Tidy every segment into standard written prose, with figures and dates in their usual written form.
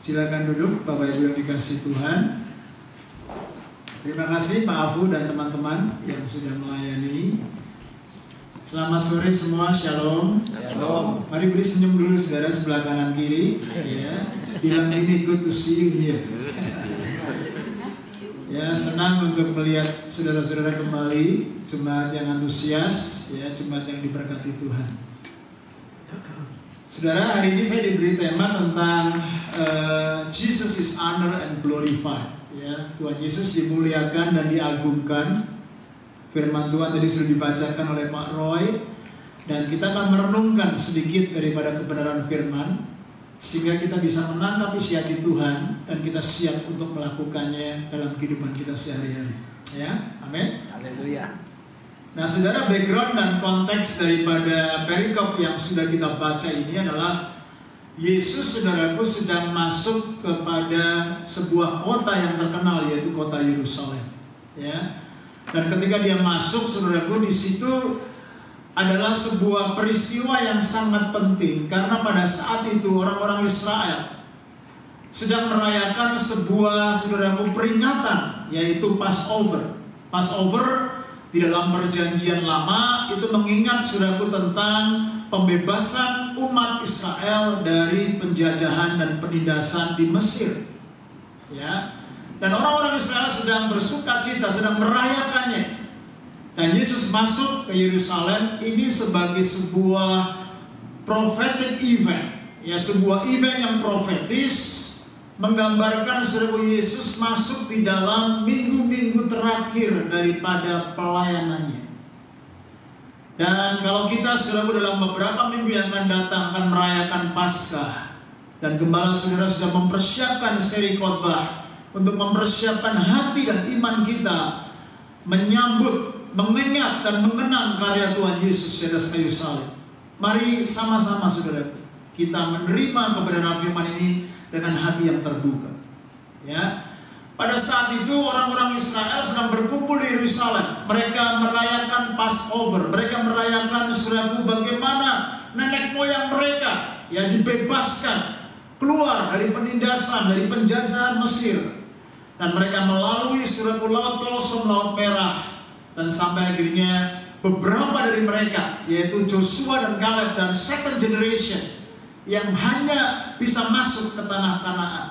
Silakan duduk, Bapak Ibu yang dikasih Tuhan. Terima kasih Pak Afu dan teman-teman yang sudah melayani. Selamat sore semua, shalom. Shalom. Mari beri senyum dulu saudara sebelah kanan kiri. Ya, bilang ini good to see you here. Ya, senang untuk melihat saudara-saudara kembali, jemaat yang antusias, ya, jemaat yang diberkati Tuhan. Saudara, hari ini saya diberi tema tentang Jesus is honored and glorified. Ya, Tuhan Yesus dimuliakan dan diagungkan. Firman Tuhan tadi sudah dibacakan oleh Pak Roy, dan kita akan merenungkan sedikit daripada kebenaran firman, sehingga kita bisa menangkap isi hati Tuhan dan kita siap untuk melakukannya dalam kehidupan kita sehari-hari. Ya, amin. Haleluya. Nah, saudara, background dan konteks daripada perikop yang sudah kita baca ini adalah Yesus, saudaraku, sedang masuk kepada sebuah kota yang terkenal, yaitu kota Yerusalem. Ya, dan ketika dia masuk, saudaraku, di situ adalah sebuah peristiwa yang sangat penting, karena pada saat itu orang-orang Israel sedang merayakan sebuah, saudaraku, peringatan, yaitu Passover. Passover di dalam perjanjian lama itu mengingat, saudaraku, tentang pembebasan umat Israel dari penjajahan dan penindasan di Mesir. Ya. Dan orang-orang Israel sedang bersuka cita, sedang merayakannya. Dan Yesus masuk ke Yerusalem ini sebagai sebuah prophetic event, ya, sebuah event yang profetis, menggambarkan saudara Yesus masuk di dalam minggu-minggu terakhir daripada pelayanannya. Dan kalau kita saudara dalam beberapa minggu yang akan datang akan merayakan Paskah, dan gembala saudara sudah mempersiapkan seri khotbah untuk mempersiapkan hati dan iman kita menyambut, mengingat dan mengenang karya Tuhan Yesus di atas kayu salib. Mari sama-sama saudara kita menerima kebenaran firman ini dengan hati yang terbuka. Ya, pada saat itu orang-orang Israel sedang berkumpul di Yerusalem. Mereka merayakan Passover. Mereka merayakan, saudaraku, bagaimana nenek moyang mereka ya dibebaskan keluar dari penindasan, dari penjajahan Mesir. Dan mereka melalui, saudaraku, Laut Kolosum, Laut Merah, dan sampai akhirnya beberapa dari mereka, yaitu Joshua dan Caleb dan second generation, yang hanya bisa masuk ke tanah Kanaan.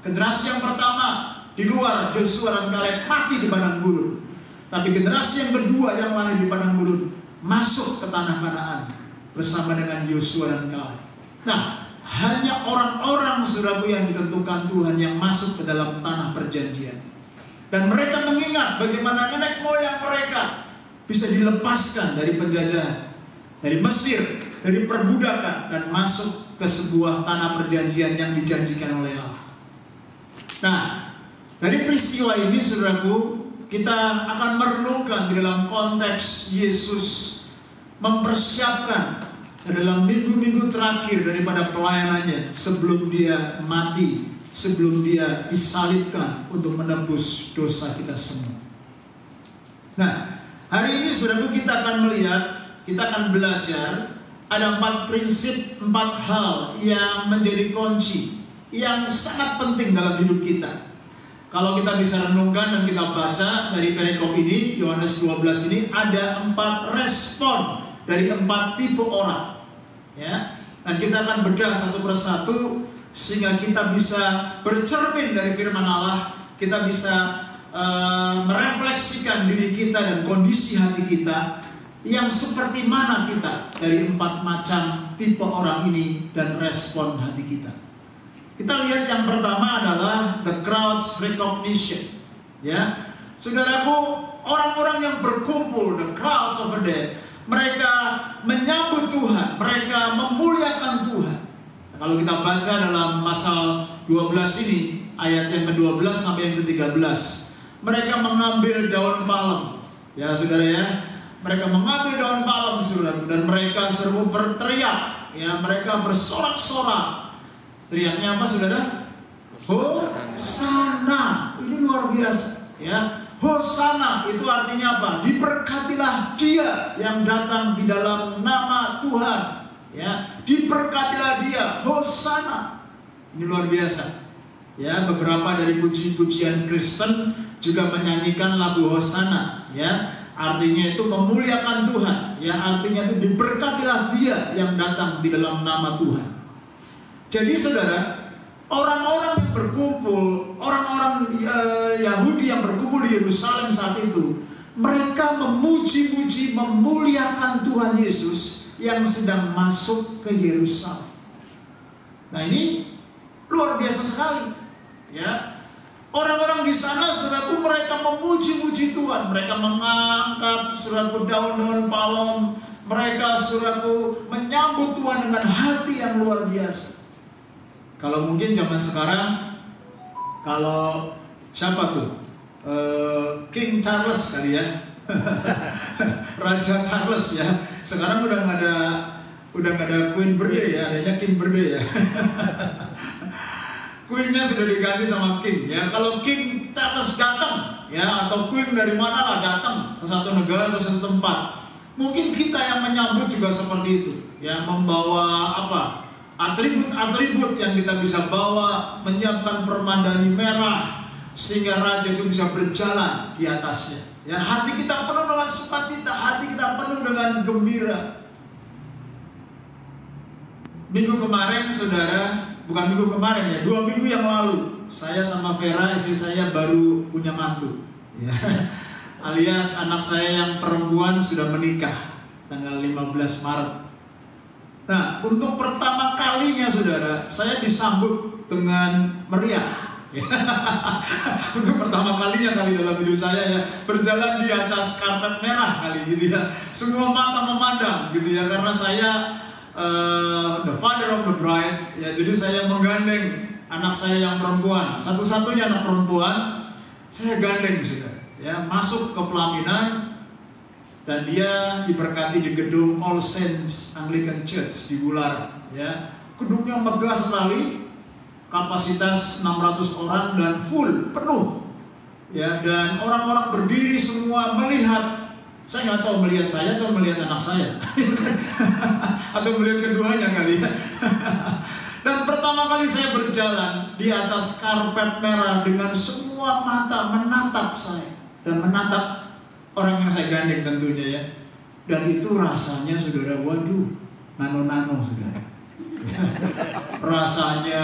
Generasi yang pertama di luar, Joshua dan Caleb, mati di padang gurun. Tapi generasi yang kedua yang lahir di padang gurun masuk ke tanah Kanaan bersama dengan Joshua dan Caleb. Nah, hanya orang-orang, saudaraku, yang ditentukan Tuhan yang masuk ke dalam tanah perjanjian. Dan mereka mengingat bagaimana nenek moyang mereka bisa dilepaskan dari penjajahan, dari Mesir, dari perbudakan, dan masuk ke sebuah tanah perjanjian yang dijanjikan oleh Allah. Nah, dari peristiwa ini, saudaraku, kita akan merenungkan di dalam konteks Yesus mempersiapkan dalam minggu-minggu terakhir daripada pelayanannya sebelum dia mati, sebelum dia disalibkan untuk menebus dosa kita semua. Nah, hari ini, saudaraku, kita akan melihat, kita akan belajar ada 4 prinsip, 4 hal yang menjadi kunci, yang sangat penting dalam hidup kita. Kalau kita bisa renungkan dan kita baca dari perikop ini, Yohanes 12 ini, ada 4 respon dari 4 tipe orang. Ya, dan kita akan bedah satu persatu sehingga kita bisa bercermin dari firman Allah, kita bisa merefleksikan diri kita dan kondisi hati kita, yang seperti mana kita dari 4 macam tipe orang ini dan respon hati kita. Kita lihat yang pertama adalah the crowd's recognition. Ya, saudaraku, orang-orang yang berkumpul, the crowds over there, mereka menyambut Tuhan, mereka memuliakan Tuhan. Nah, kalau kita baca dalam pasal 12 ini, ayat yang ke-12 sampai yang ke-13, mereka mengambil daun palem. Ya, saudara, ya, mereka mengambil daun palem, saudara, dan mereka seru berteriak. Ya, mereka bersorak-sorak. Teriaknya apa, saudara? Hosana. Ini luar biasa. Ya, Hosana itu artinya apa? Diberkatilah dia yang datang di dalam nama Tuhan. Ya, diberkatilah dia. Hosana. Ini luar biasa. Ya, beberapa dari puji-pujian Kristen juga menyanyikan lagu Hosana, ya. Artinya itu memuliakan Tuhan, ya, artinya itu diberkatilah Dia yang datang di dalam nama Tuhan. Jadi saudara, orang-orang yang berkumpul, orang-orang Yahudi yang berkumpul di Yerusalem saat itu, mereka memuji-muji, memuliakan Tuhan Yesus yang sedang masuk ke Yerusalem. Nah, ini luar biasa sekali, ya. Orang-orang di sana, saudaraku, mereka memuji-muji Tuhan. Mereka mengangkat, saudaraku, daun-daun palem. Mereka, saudaraku, menyambut Tuhan dengan hati yang luar biasa. Kalau mungkin zaman sekarang, kalau siapa tuh? King Charles kali ya. Raja Charles ya. Sekarang udah nggak ada Queen Birthday ya, adanya King Birthday ya. Queen-nya sudah diganti sama King ya. Kalau King Charles datang ya, atau Queen dari mana lah datang ke satu negara atau satu tempat, mungkin kita yang menyambut juga seperti itu ya, membawa apa, atribut-atribut yang kita bisa bawa, menyiapkan permadani merah sehingga raja itu bisa berjalan di atasnya ya. Hati kita penuh dengan sukacita, hati kita penuh dengan gembira. Minggu kemarin, saudara, bukan minggu kemarin ya, 2 minggu yang lalu, saya sama Vera, istri saya, baru punya mantu ya. Alias anak saya yang perempuan sudah menikah tanggal 15 Maret. Nah, untuk pertama kalinya, saudara, saya disambut dengan meriah ya. Untuk pertama kalinya kali dalam hidup saya ya, berjalan di atas karpet merah kali gitu ya. Semua mata memandang gitu ya, karena saya the father of the bride ya, jadi saya menggandeng anak saya yang perempuan, satu-satunya anak perempuan, saya gandeng sudah ya, masuk ke pelaminan, dan dia diberkati di gedung All Saints Anglican Church di Bular ya. Gedungnya megah sekali, kapasitas 600 orang dan full, penuh ya, dan orang-orang berdiri semua melihat. Saya nggak tahu melihat saya atau melihat anak saya atau melihat keduanya kali ya. Dan pertama kali saya berjalan di atas karpet merah dengan semua mata menatap saya dan menatap orang yang saya gandeng tentunya ya. Dan itu rasanya, saudara, waduh, nano-nano, saudara. Rasanya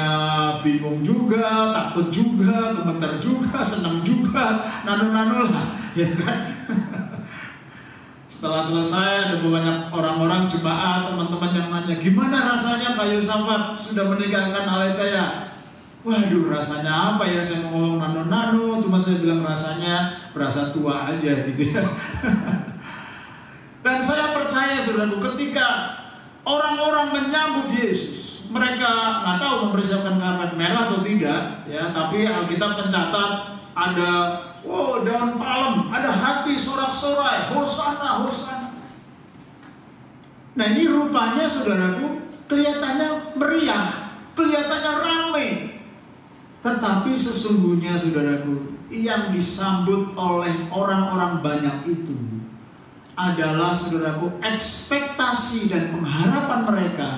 bingung juga, takut juga, gemeter juga, senang juga, nano-nano lah ya kan. Setelah selesai, ada banyak orang-orang jemaat, teman-teman yang nanya, gimana rasanya Kak Yosafat sudah menikahkan Aletheia? Waduh, rasanya apa ya? Saya mau ngomong nano-nano, cuma saya bilang rasanya berasa tua aja gitu ya. Dan saya percaya, saudaraku, ketika orang-orang menyambut Yesus, mereka nggak tahu mempersiapkan karpet merah atau tidak ya, tapi Alkitab mencatat ada daun palem, ada hati sorak-sorai, Hosana, Hosana. Nah, ini rupanya, saudaraku, kelihatannya meriah, kelihatannya ramai. Tetapi sesungguhnya, saudaraku, yang disambut oleh orang-orang banyak itu adalah, saudaraku, ekspektasi dan pengharapan mereka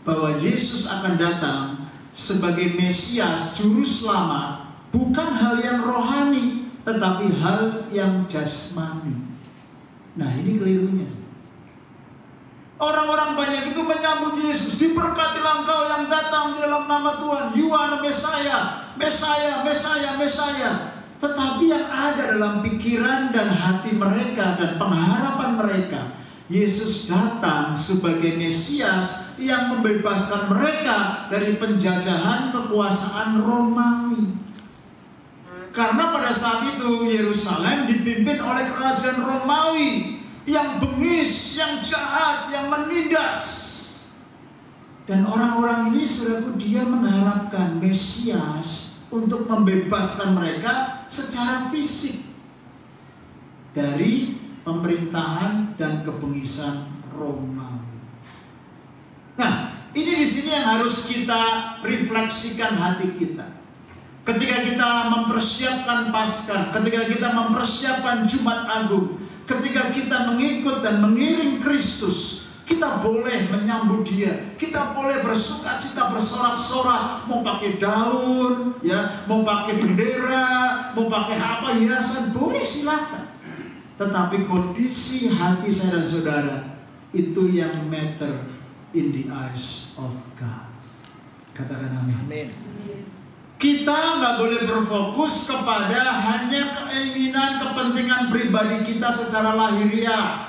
bahwa Yesus akan datang sebagai Mesias, Juru Selamat, bukan hal yang rohani, tetapi hal yang jasmani. Nah, ini kelirunya. Orang-orang banyak itu menyambut Yesus, diberkatilah engkau yang datang di dalam nama Tuhan, you are Messiah, Messiah, Messiah, Messiah. Tetapi yang ada dalam pikiran dan hati mereka dan pengharapan mereka, Yesus datang sebagai Mesias yang membebaskan mereka dari penjajahan kekuasaan Romawi. Karena pada saat itu Yerusalem dipimpin oleh kerajaan Romawi yang bengis, yang jahat, yang menindas. Dan orang-orang ini, saudaraku, dia mengharapkan Mesias untuk membebaskan mereka secara fisik dari pemerintahan dan kebengisan Romawi. Nah, ini di sini yang harus kita refleksikan hati kita. Ketika kita mempersiapkan Paskah, ketika kita mempersiapkan Jumat Agung, ketika kita mengikut dan mengiring Kristus Kita boleh menyambut dia, kita boleh bersuka cita, bersorak-sorak, mau pakai daun, ya, mau pakai bendera, mau pakai apa hiasan, boleh silakan. Tetapi kondisi hati saya dan saudara itu yang matter in the eyes of God. Katakan amin. Kita nggak boleh berfokus kepada hanya keinginan, kepentingan pribadi kita secara lahiriah.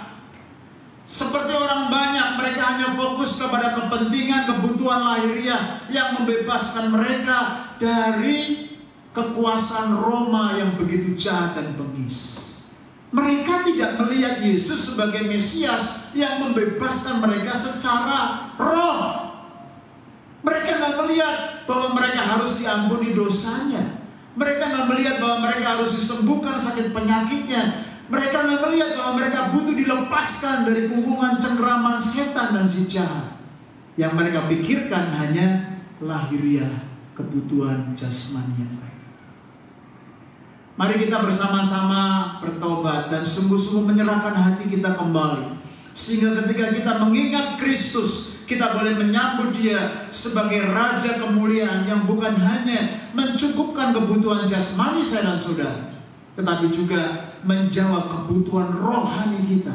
Seperti orang banyak, mereka hanya fokus kepada kepentingan, kebutuhan lahiriah yang membebaskan mereka dari kekuasaan Roma yang begitu jahat dan bengis. Mereka tidak melihat Yesus sebagai Mesias yang membebaskan mereka secara roh. Mereka nggak melihat bahwa mereka harus diampuni dosanya. Mereka nggak melihat bahwa mereka harus disembuhkan sakit penyakitnya. Mereka nggak melihat bahwa mereka butuh dilepaskan dari kungkungan cengkeraman setan dan si jahat. Yang mereka pikirkan hanya lahiriah, kebutuhan jasmani mereka. Mari kita bersama-sama bertobat dan sungguh-sungguh menyerahkan hati kita kembali. Sehingga ketika kita mengingat Kristus, kita boleh menyambut dia sebagai Raja kemuliaan yang bukan hanya mencukupkan kebutuhan jasmani saya dan saudara, tetapi juga menjawab kebutuhan rohani kita,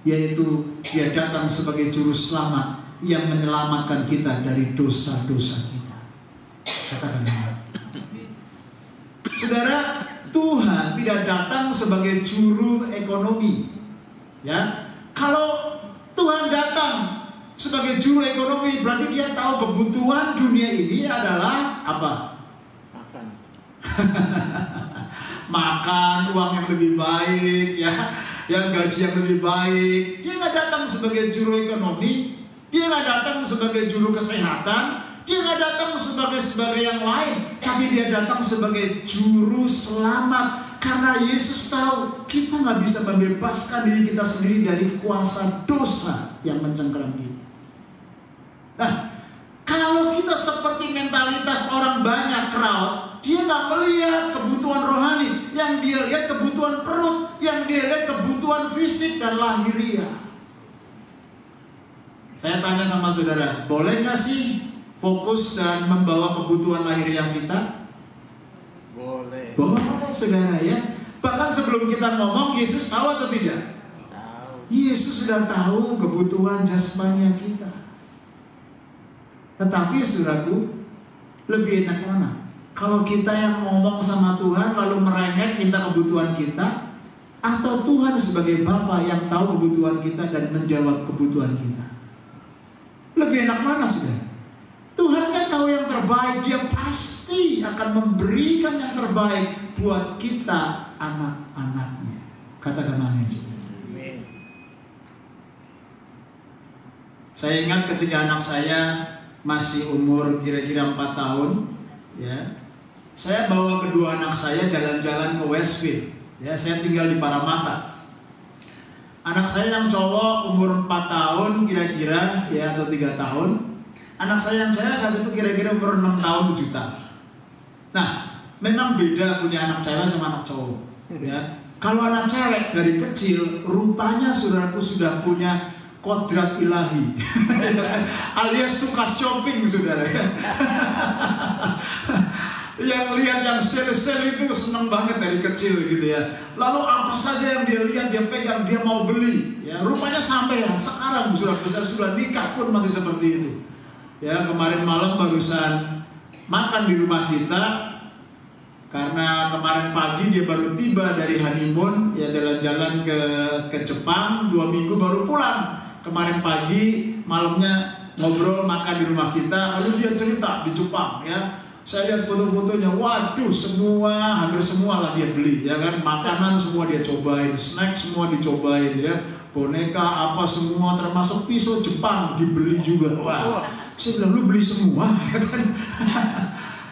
yaitu dia datang sebagai juru selamat yang menyelamatkan kita dari dosa-dosa kita. Katakan amin. Saudara, Tuhan tidak datang sebagai juru ekonomi. Ya, kalau Tuhan datang sebagai juru ekonomi, berarti dia tahu kebutuhan dunia ini adalah apa? Makan. Makan, uang yang lebih baik, ya, yang gaji yang lebih baik. Dia nggak datang sebagai juru ekonomi, dia nggak datang sebagai juru kesehatan, dia nggak datang sebagai yang lain, tapi dia datang sebagai juru selamat. Karena Yesus tahu kita nggak bisa membebaskan diri kita sendiri dari kuasa dosa yang mencengkeram kita. Nah, kalau kita seperti mentalitas orang banyak, crowd, dia nggak melihat kebutuhan rohani, yang dia lihat kebutuhan perut, yang dia lihat kebutuhan fisik dan lahiriah. Saya tanya sama saudara, boleh nggak sih fokus dan membawa kebutuhan lahiriah kita? Boleh. Boleh, saudara, ya. Bahkan sebelum kita ngomong, Yesus tahu atau tidak? Tahu. Yesus sudah tahu kebutuhan jasmani kita. Tetapi saudaraku, lebih enak mana? Kalau kita yang ngomong sama Tuhan lalu merengek minta kebutuhan kita, atau Tuhan sebagai Bapa yang tahu kebutuhan kita dan menjawab kebutuhan kita? Lebih enak mana, saudara? Tuhan kan tahu yang terbaik, dia pasti akan memberikan yang terbaik buat kita, anak-anaknya. Katakan amin. Saya ingat ketika anak saya masih umur kira-kira 4 tahun, ya, saya bawa kedua anak saya jalan-jalan ke Westfield. Ya, saya tinggal di Paramata. Anak saya yang cowok umur 4 tahun kira-kira, ya, atau 3 tahun. Anak saya yang cewek saat itu kira-kira umur 6 tahun 7 tahun. Nah, memang beda punya anak cewek sama anak cowok. Ya, kalau anak cewek dari kecil rupanya saudaraku sudah punya kodrat ilahi, alias suka shopping, saudara. Yang lihat yang sale-sale itu senang banget dari kecil gitu ya. Lalu apa saja yang dia lihat, dia pegang, dia mau beli. Ya, rupanya sampai yang sekarang sudah besar, sudah nikah pun masih seperti itu. Ya, kemarin malam barusan makan di rumah kita. Karena kemarin pagi dia baru tiba dari honeymoon, ya, jalan-jalan ke Jepang, 2 minggu baru pulang. Kemarin pagi, malamnya ngobrol makan di rumah kita, lalu dia cerita di Jepang, ya. Saya lihat foto-fotonya, waduh, hampir semua lah dia beli, ya kan. Makanan semua dia cobain, snack semua dicobain, ya. Boneka apa semua, termasuk pisau Jepang dibeli juga. Wah, saya bilang, lu beli semua, ya kan.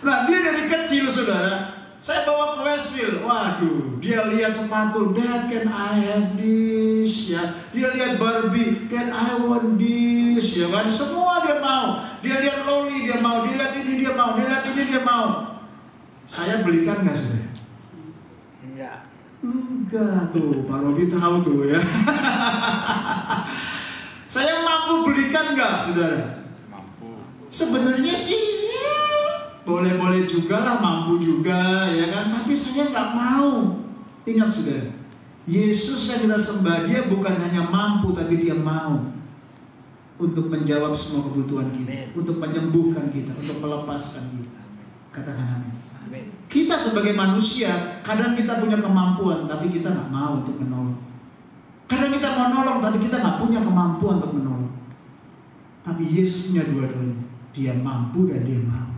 Nah, dia dari kecil, saudara. Saya bawa ke Westfield, waduh, dia lihat sepatu, Dad, can I have this, ya. Dia lihat Barbie, Dad, I want this, ya kan. Semua dia mau. Dia lihat loli, dia mau. Dia lihat ini, dia mau. Dia lihat ini, dia mau. Saya belikan nggak, saudara? Enggak tuh, Pak Robi tahu tuh, ya. Saya mampu belikan nggak, saudara? Mampu. Sebenarnya sih ya, boleh-boleh juga lah, mampu juga, ya kan? Tapi saya nggak mau. Ingat, saudara, Yesus yang kita sembah, dia bukan hanya mampu, tapi dia mau untuk menjawab semua kebutuhan kita, untuk menyembuhkan kita, untuk melepaskan kita. Katakan amin. Kita sebagai manusia, kadang kita punya kemampuan, tapi kita nggak mau untuk menolong. Kadang kita mau nolong, tapi kita nggak punya kemampuan untuk menolong. Tapi Yesus punya dua-duanya. Dia mampu dan dia mau.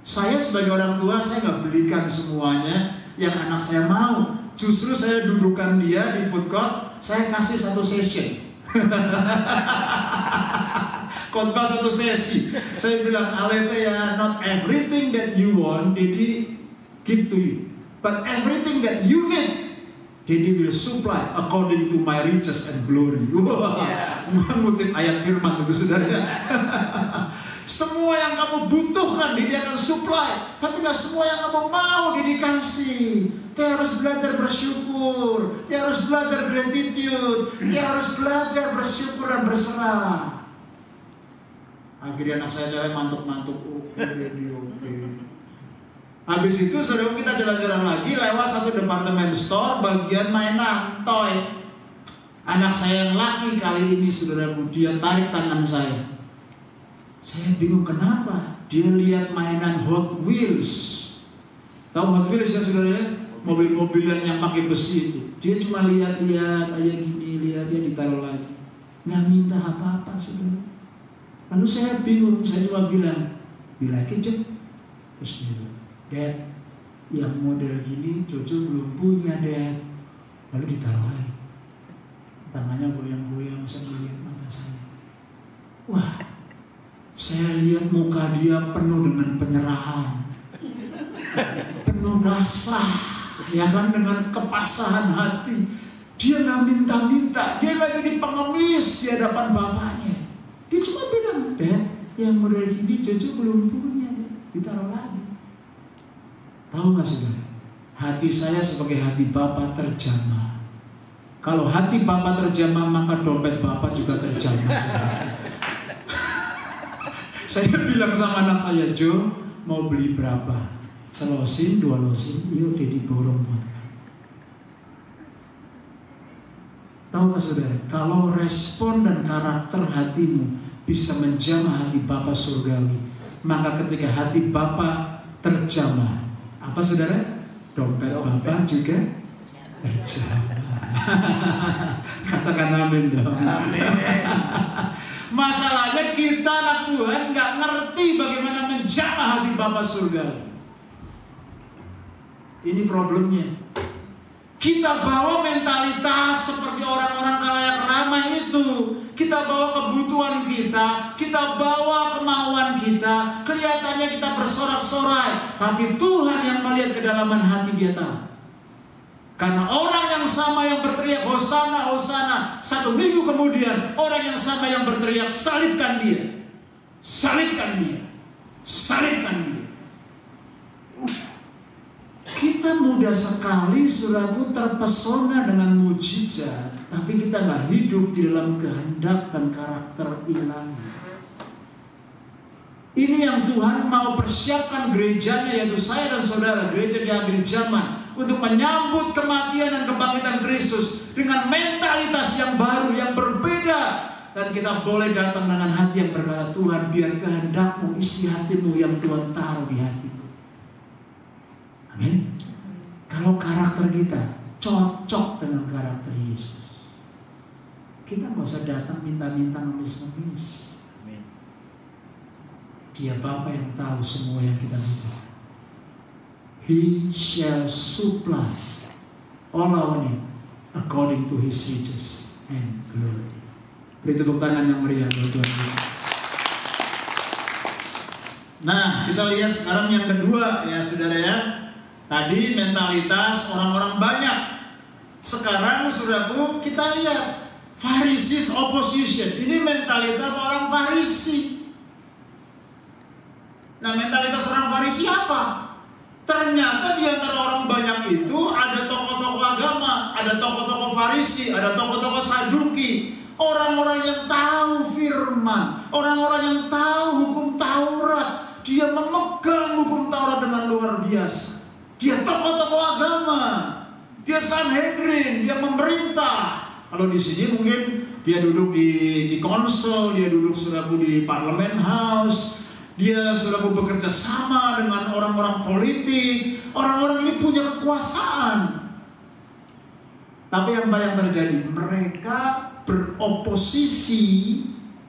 Saya sebagai orang tua, saya nggak belikan semuanya yang anak saya mau. Justru saya dudukkan dia di food court, saya kasih satu session. Khotbah satu sesi. Saya bilang, Aletheia, not everything that you want Daddy give to you, but everything that you need Daddy will supply according to my riches and glory. Mengutip ayat firman itu, saudara. Semua yang kamu butuhkan dia akan supply, tapi gak semua yang kamu mau dia dikasih. Dia harus belajar bersyukur, dia harus belajar gratitude, dia harus belajar bersyukur dan berserah. Akhirnya anak saya cewek mantuk-mantuk, oke. Habis itu saudara, kita jalan-jalan lagi lewat satu departemen store bagian mainan, toy. Anak saya yang laki kali ini, saudaraku, dia tarik tangan saya. Saya bingung kenapa. Dia lihat mainan Hot Wheels. Tahu Hot Wheels ya, saudara? Mobil-mobilan yang pakai besi itu. Dia cuma lihat-lihat aja gini, lihat, dia ditaruh lagi. Nggak minta apa-apa, saudara. Lalu saya bingung, saya cuma bilang, bila kejep. Terus dia bilang, Dad, yang model gini Jojo belum punya, Dad. Lalu ditaruh lagi. Tangannya goyang-goyang, saya melihat mata saya. Wah, saya lihat muka dia penuh dengan penyerahan, penuh rasa, ya kan, dengan kepasahan hati. Dia nggak minta-minta, dia nggak jadi pengemis di hadapan bapaknya. Dia cuma bilang, Dad, yang model gini Jojo belum punya, ditaruh lagi. Tahu nggak, saudara? Hati saya sebagai hati Bapa terjamah. Kalau hati Bapa terjamah, maka dompet Bapa juga terjamah, saudara. Saya bilang sama anak saya, Jo, mau beli berapa? Selosin, 2 losin, yuk Dedi borong buat. Tahu nggak, saudara? Kalau respon dan karakter hatimu bisa menjamah hati Bapa surgawi, maka ketika hati Bapa terjamah, apa, saudara? Dompet Bapa juga terjamah. Katakan amin dong. Amin. Masalahnya kita anak Tuhan nggak ngerti bagaimana menjamah hati Bapa surgawi. Ini problemnya. Kita bawa mentalitas seperti orang-orang kalayak ramai itu. Kita bawa kebutuhan kita bawa kemauan kita. Kelihatannya kita bersorak-sorai, tapi Tuhan yang melihat kedalaman hati, dia tahu. Karena orang yang sama yang berteriak Hosana, Hosana, 1 minggu kemudian orang yang sama yang berteriak salibkan dia, salibkan dia, salibkan dia. Kita mudah sekali, saudaraku, terpesona dengan mujizat, tapi kita nggak hidup di dalam kehendak dan karakter ilahi. Ini yang Tuhan mau persiapkan gerejanya, yaitu saya dan saudara, gereja di akhir zaman, untuk menyambut kematian dan kebangkitan Kristus dengan mentalitas yang baru, yang berbeda. Dan kita boleh datang dengan hati yang berkata, Tuhan, biar kehendakmu isi hatimu yang Tuhan taruh di hatiku. Amin. Kalau karakter kita cocok dengan karakter Yesus, kita nggak usah datang minta-minta, ngemis-ngemis. Dia Bapa yang tahu semua yang kita butuhkan. He shall supply all our need according to His riches and glory. Beri tepuk tangan yang meriah buat Tuhan kita. Nah, kita lihat sekarang yang kedua, ya saudara ya. Tadi mentalitas orang-orang banyak. Sekarang, saudaraku, kita lihat Pharisees opposition. Ini mentalitas orang Farisi. Nah, mentalitas orang Farisi apa? Ternyata di antara orang banyak itu ada tokoh-tokoh agama, ada tokoh-tokoh Farisi, ada tokoh-tokoh Saduki. orang-orang yang tahu firman, orang-orang yang tahu hukum Taurat. Dia memegang hukum Taurat dengan luar biasa. Dia tokoh-tokoh agama, dia Sanhedrin, dia memerintah. Kalau di sini mungkin dia duduk di konsel, dia duduk saudaraku di Parliament House, dia saudaraku bekerja sama dengan orang-orang politik. Orang-orang ini punya kekuasaan. Tapi apa yang terjadi? Mereka beroposisi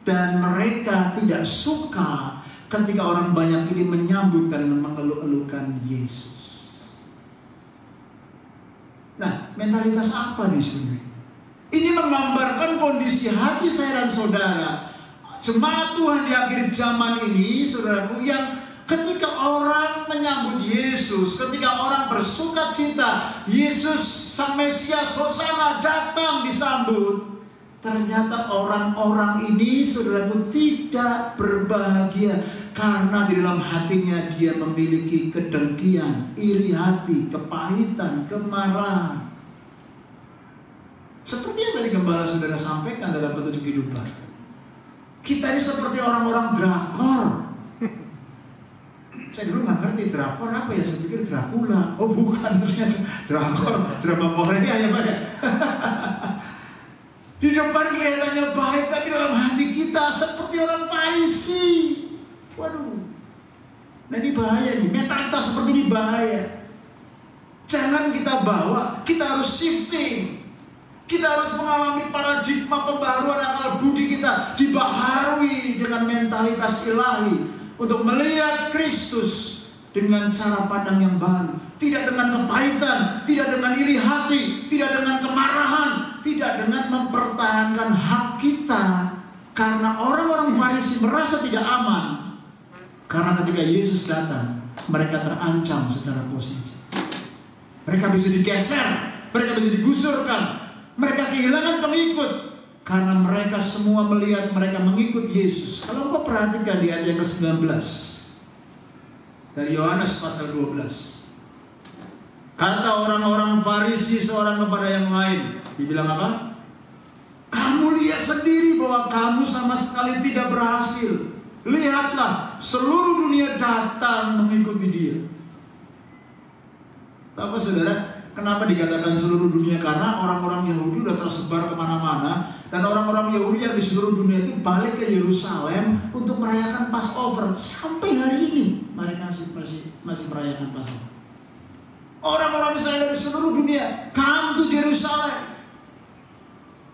dan mereka tidak suka ketika orang banyak ini menyambut dan mengeluh-elukan Yesus. Nah, mentalitas apa di sini? Ini menggambarkan kondisi hati saya dan saudara, jemaat Tuhan di akhir zaman ini, saudaraku, yang ketika orang menyambut Yesus, ketika orang bersuka cita, Yesus Sang Mesias, Hosana datang disambut. Ternyata orang-orang ini, saudaraku, tidak berbahagia karena di dalam hatinya dia memiliki kedengkian, iri hati, kepahitan, kemarahan. Seperti yang tadi gembala saudara sampaikan dalam petunjuk kehidupan. Kita ini seperti orang-orang drakor. Saya dulu nggak ngerti drakor apa ya, saya pikir Dracula. Oh bukan, ternyata drakor, drama Korea ya Pak ya. Di depan kelihatannya baik, tapi dalam hati kita seperti orang Farisi. Waduh. Nah ini bahaya nih, mentalitas seperti ini bahaya. Jangan kita bawa, kita harus shifting. Kita harus mengalami paradigma pembaharuan akal budi kita, dibaharui dengan mentalitas ilahi untuk melihat Kristus dengan cara pandang yang baru. Tidak dengan kepahitan, tidak dengan iri hati, tidak dengan kemarahan, tidak dengan mempertahankan hak kita. Karena orang-orang Farisi merasa tidak aman. Karena ketika Yesus datang, mereka terancam secara posisi. Mereka bisa digeser, mereka bisa digusurkan, mereka kehilangan pengikut. Karena mereka semua melihat mereka mengikut Yesus. Kalau kau perhatikan di ayat yang ke-19 dari Yohanes pasal 12. Kata orang-orang Farisi seorang kepada yang lain, dibilang apa? Kamu lihat sendiri bahwa kamu sama sekali tidak berhasil. Lihatlah, seluruh dunia datang mengikuti dia. Tahu saudara, kenapa dikatakan seluruh dunia? Karena orang-orang Yahudi sudah tersebar kemana-mana. Dan orang-orang Yahudi yang di seluruh dunia itu balik ke Yerusalem untuk merayakan Passover. Sampai hari ini mereka masih merayakan Passover. Orang-orang Israel dari seluruh dunia come to Jerusalem.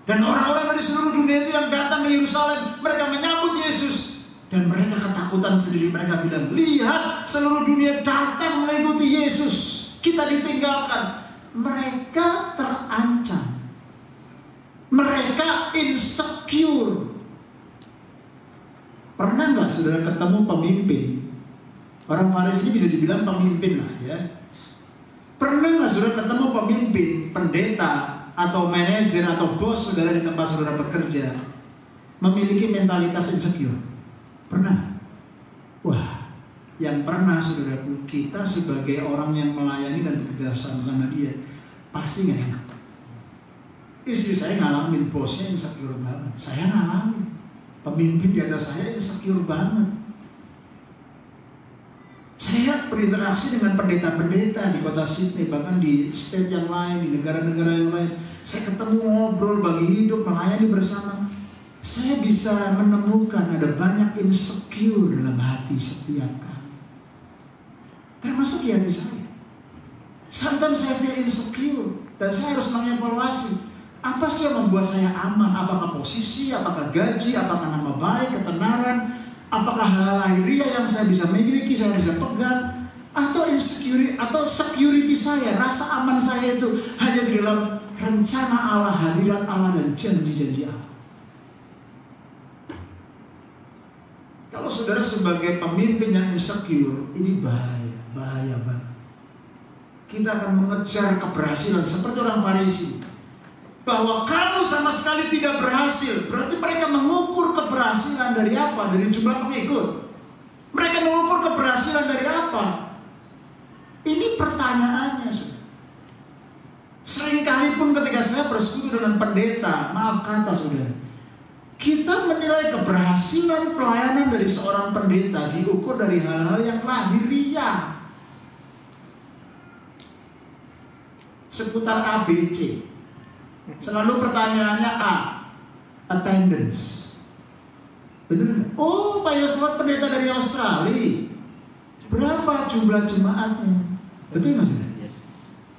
Dan orang-orang dari seluruh dunia itu yang datang ke Yerusalem, mereka menyambut Yesus. Dan mereka ketakutan sendiri. Mereka bilang, lihat seluruh dunia datang mengikuti Yesus. Kita ditinggalkan. Mereka terancam. Mereka insecure. Pernah nggak saudara ketemu pemimpin? Orang Farisi ini bisa dibilang pemimpin lah ya. Pernah nggak saudara ketemu pemimpin, pendeta, atau manajer, atau bos saudara di tempat saudara bekerja memiliki mentalitas insecure? Pernah? Wah, yang pernah saudaraku, kita sebagai orang yang melayani dan bekerja sama dia pasti nggak enak. Istri saya ngalamin, bosnya insecure banget. Saya ngalamin, pemimpin di atas saya insecure banget. Saya berinteraksi dengan pendeta-pendeta di kota Sydney, bahkan di state yang lain, di negara-negara yang lain. Saya ketemu, ngobrol, bagi hidup, melayani bersama. Saya bisa menemukan ada banyak insecure dalam hati setiap kali. Termasuk di hati saya. Sometimes saya feel insecure. Dan saya harus mengevaluasi. Apa sih yang membuat saya aman? Apakah posisi, apakah gaji, apakah nama baik, ketenaran, apakah hal lahiriah yang saya bisa miliki, saya bisa pegang, atau insecurity, atau security saya, rasa aman saya itu hanya di dalam rencana Allah, hadirat Allah, dan janji-janji Allah. Kalau saudara sebagai pemimpin yang insecure, ini bahaya banget. Kita akan mengejar keberhasilan seperti orang Farisi. Bahwa kamu sama sekali tidak berhasil. Berarti mereka mengukur keberhasilan dari apa? Dari jumlah pengikut. Mereka mengukur keberhasilan dari apa? Ini pertanyaannya, saudara. Seringkali pun ketika saya bersekutu dengan pendeta, maaf kata saudara, Kita menilai keberhasilan pelayanan dari seorang pendeta diukur dari hal-hal yang lahiriah. Seputar ABC. Selalu pertanyaannya A, attendance. Benar nggak? Oh, Pak Yosefat pendeta dari Australia. Berapa jumlah jemaatnya? Betul nggak sih?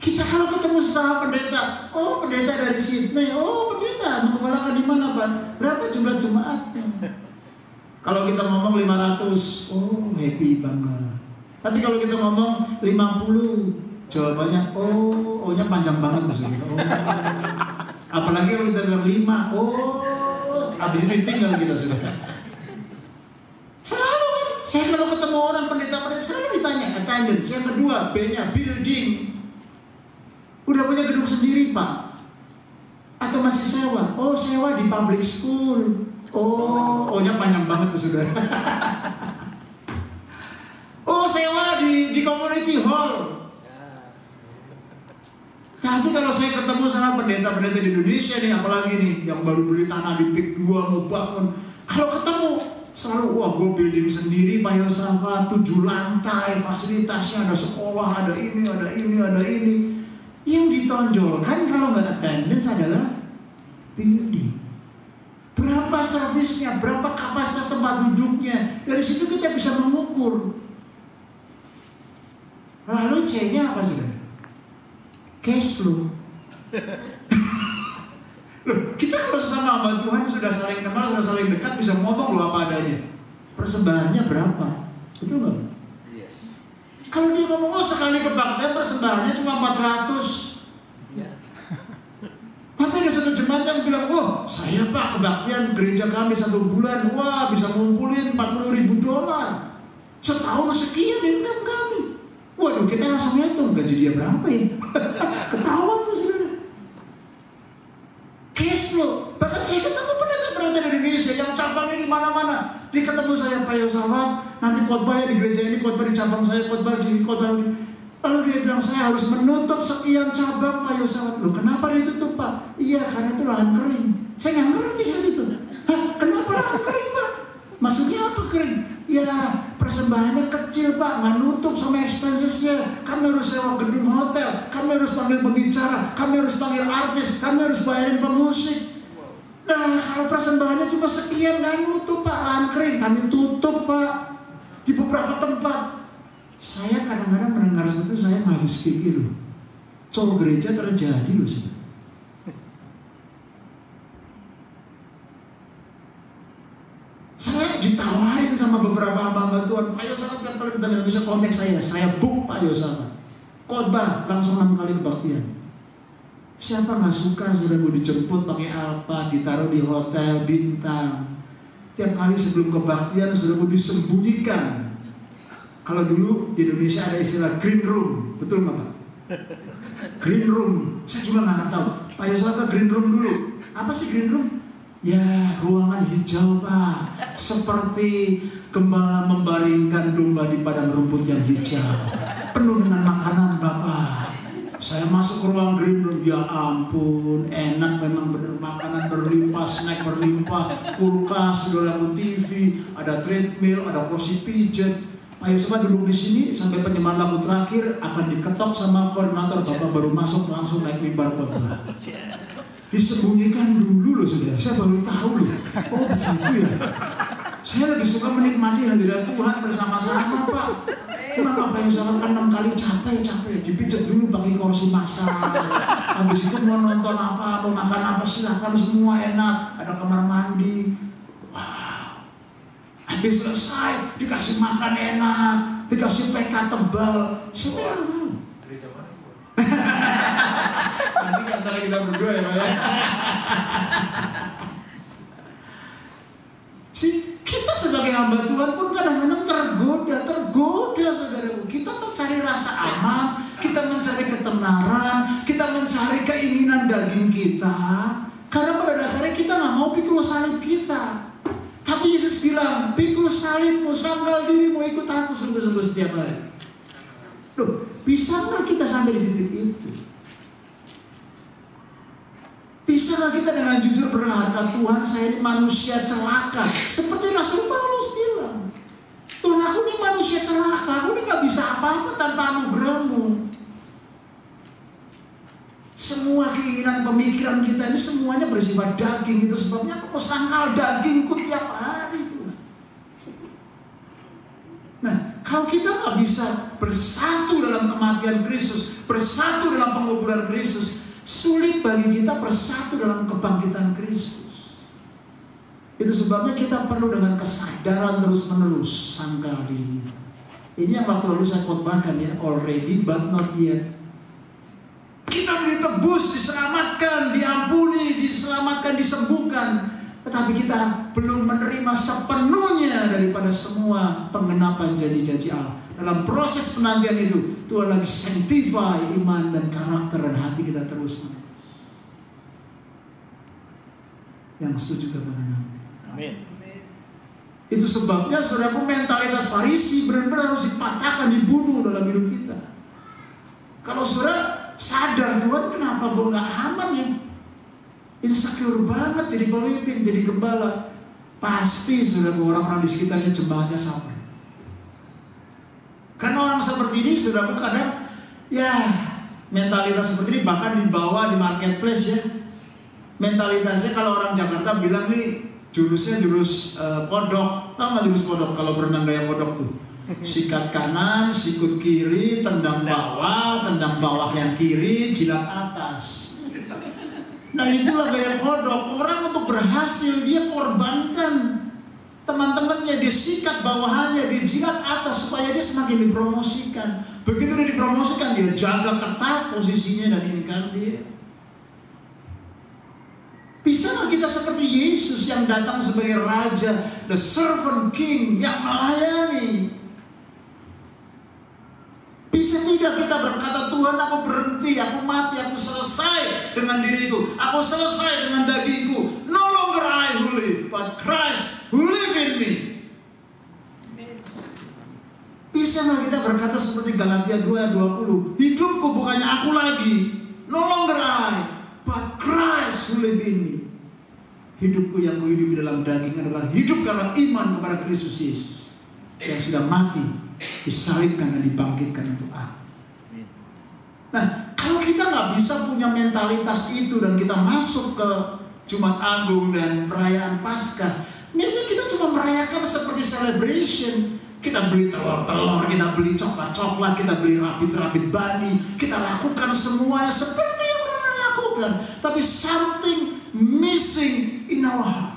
Kita kalau ketemu sesama pendeta, oh pendeta dari Sydney, oh pendeta mengembalakan di mana Pak? Berapa jumlah jemaatnya? Kalau kita ngomong 500, oh happy bangga. Tapi kalau kita ngomong 50, jawabannya oh-nya panjang banget tuh sudah. Oh. Apalagi kalau kita bilang 5, oh habis ini tinggal kita sudah. Selalu kan, saya kalau ketemu orang pendeta-pendeta selalu ditanya attendance. Yang kedua, B-nya building. Udah punya gedung sendiri Pak? Atau masih sewa? Oh sewa di public school. Oh-nya panjang banget tuh saudara. Oh sewa di community hall. Tapi kalau saya ketemu sama pendeta-pendeta di Indonesia nih, apalagi nih yang baru beli tanah di PIK 2 mau bangun, kalau ketemu selalu wah gue building sendiri Pak Yosefat 7 lantai, fasilitasnya ada sekolah, ada ini, ada ini, ada ini. Yang ditonjolkan kalau nggak attendance adalah building. Berapa servisnya, berapa kapasitas tempat duduknya. Dari situ kita bisa mengukur. Lalu C-nya apa sudah? Cash flow. Loh, kita kalau sesama hamba Tuhan sudah saling kenal, sudah saling dekat, bisa ngomong loh apa adanya. Persembahannya berapa? Betul nggak? Kalau dia ngomong, oh sekali kebaktian persembahannya cuma 400. Tapi ada satu jemaat yang bilang, oh saya Pak kebaktian gereja kami 1 bulan, wah bisa ngumpulin $40.000. Setahun sekian income kami. Waduh kita langsung ngitung gaji dia berapa ya. Ketahuan tuh saudara. Cash flow. Bahkan saya ketemu pendeta-pendeta dari Indonesia yang cabangnya di mana-mana. Dia ketemu saya Pak Yosefat, nanti khotbahnya di gereja ini, khotbah di cabang saya, khotbah di khotbah ini. Lalu dia bilang saya harus menutup sekian cabang Pak Yosefat. Loh kenapa ditutup Pak? Iya karena itu lahan kering. Saya nggak ngerti saat itu. Hah kenapa lahan kering Pak? Maksudnya apa kering? Ya persembahannya kecil Pak, nggak nutup sama expensesnya. Kami harus sewa gedung hotel, kami harus panggil pembicara, kami harus panggil artis, kami harus bayarin pemusik. Nah kalau persembahannya cuma sekian nggak nutup Pak, lahan kering kami tutup Pak di beberapa tempat. Saya kadang-kadang mendengar seperti itu saya nggak habis pikir loh. Cowok gereja terjadi loh sudah. Saya ditawarin sama beberapa hamba Tuhan, Pak Yosefat kan kalau kita nggak bisa kontak saya book Pak Yosefat. Khotbah langsung 6 kali kebaktian. Siapa nggak suka sudah mau dijemput pakai Alfa, ditaruh di hotel bintang. Tiap kali sebelum kebaktian sudah mau disembunyikan. Kalau dulu di Indonesia ada istilah green room, betul nggak Pak? Green room, saya juga nggak tahu. Pak Yosefat ke green room dulu. Apa sih green room? Ya ruangan hijau Pak, seperti gembala membaringkan domba di padang rumput yang hijau, penuh dengan makanan Bapak. Saya masuk ke ruang green room, ya ampun, enak memang bener, makanan berlimpah, snack berlimpah, kulkas, sudah lampu TV, ada treadmill, ada kursi pijat. Pak Yosefat duduk di sini sampai penyembahan lagu terakhir akan diketok sama koordinator, Bapak baru masuk langsung naik mimbar khotbah. Disembunyikan dulu loh saudara, saya baru tahu loh. Oh begitu ya. Saya lebih suka menikmati hadirat Tuhan bersama-sama Pak. Kenapa Pak Yosefat kan 6 kali capek, dipijat dulu pakai kursi masak. Habis itu mau nonton apa, mau makan apa silahkan semua enak. Ada kamar mandi. Wow. Habis selesai dikasih makan enak, dikasih PK tebal. Siapa yang mau? Nanti antara kita berdua ya Pak ya. Kita sebagai hamba Tuhan pun kadang-kadang tergoda saudaraku. Kita mencari rasa aman, kita mencari ketenaran, kita mencari keinginan daging kita. Karena pada dasarnya kita nggak mau pikul salib kita. Tapi Yesus bilang, pikul salibmu, sangkal dirimu, ikut aku sungguh-sungguh setiap hari. Loh, bisa nggak kita sampai di titik itu? Bisa Bisakah kita dengan jujur berkata, Tuhan saya ini manusia celaka. Seperti Rasul Paulus bilang, Tuhan aku ini manusia celaka, aku ini gak bisa apa-apa tanpa anugerah-Mu. Semua keinginan pemikiran kita ini semuanya bersifat daging. Itu sebabnya aku sangkal dagingku tiap hari. Nah, kalau kita gak bisa bersatu dalam kematian Kristus, bersatu dalam penguburan Kristus, sulit bagi kita bersatu dalam kebangkitan Kristus. Itu sebabnya kita perlu dengan kesadaran terus-menerus sangkal diri. Ini yang waktu lalu saya khotbahkan ya, already but not yet. Kita ditebus, diselamatkan, diampuni, diselamatkan, disembuhkan. Tetapi kita belum menerima sepenuhnya daripada semua penggenapan janji-janji Allah. Dalam proses penantian itu, Tuhan lagi sanctify iman dan karakter dan hati kita terus-menerus. Yang setuju katakan amin. Itu sebabnya saudaraku, mentalitas Farisi benar-benar harus dipatahkan, dibunuh dalam hidup kita. Kalau saudara sadar, Tuhan kenapa gue gak aman ya? Insecure banget jadi pemimpin, jadi gembala. Pasti saudara, orang-orang di sekitarnya jemaatnya sama. Karena orang seperti ini saudara, kadang ya mentalitas seperti ini bahkan dibawa di marketplace ya. Mentalitasnya kalau orang Jakarta bilang nih, jurusnya jurus kodok. Tahu gak jurus kodok? Kalau berenang gaya kodok tuh, sikat kanan, sikut kiri, tendang bawah yang kiri, jilat atas. Nah itulah gaya kodok. Orang untuk berhasil dia korbankan teman-temannya, dia sikat bawahannya, dia jilat atas supaya dia semakin dipromosikan. Begitu dia dipromosikan, dia jaga ketat posisinya dan ingkar dia. Bisa nggak kita seperti Yesus yang datang sebagai Raja, the servant king yang melayani? Bisa tidak kita berkata, Tuhan aku berhenti, aku mati, aku selesai dengan diriku, aku selesai dengan dagingku. No longer I who live, but Christ who live in me. Bisa nggak kita berkata seperti Galatia 2:20, hidupku bukannya aku lagi, no longer I, but Christ who live in me. Hidupku yang kuhidupi dalam daging adalah hidup karena iman kepada Kristus Yesus yang sudah mati, disalibkan dan dibangkitkan untuk aku. Nah, kalau kita nggak bisa punya mentalitas itu dan kita masuk ke Jumat Agung dan perayaan Paskah, ini kita cuma merayakan seperti celebration. Kita beli telur-telur, kita beli coklat-coklat, kita beli rabit-rabit bani, kita lakukan semuanya seperti yang orang lakukan. Tapi something missing in our heart.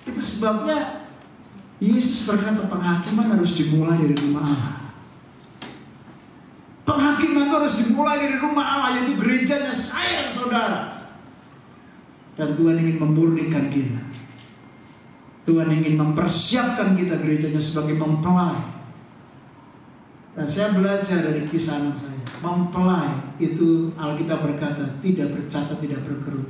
Itu sebabnya Yesus berkata penghakiman harus dimulai dari rumah Allah. Penghakiman itu harus dimulai dari rumah Allah, yaitu gerejanya saya dan saudara. Dan Tuhan ingin memurnikan kita. Tuhan ingin mempersiapkan kita gerejanya sebagai mempelai. Dan saya belajar dari kisah anak saya. Mempelai itu Alkitab berkata tidak bercacat, tidak berkerut.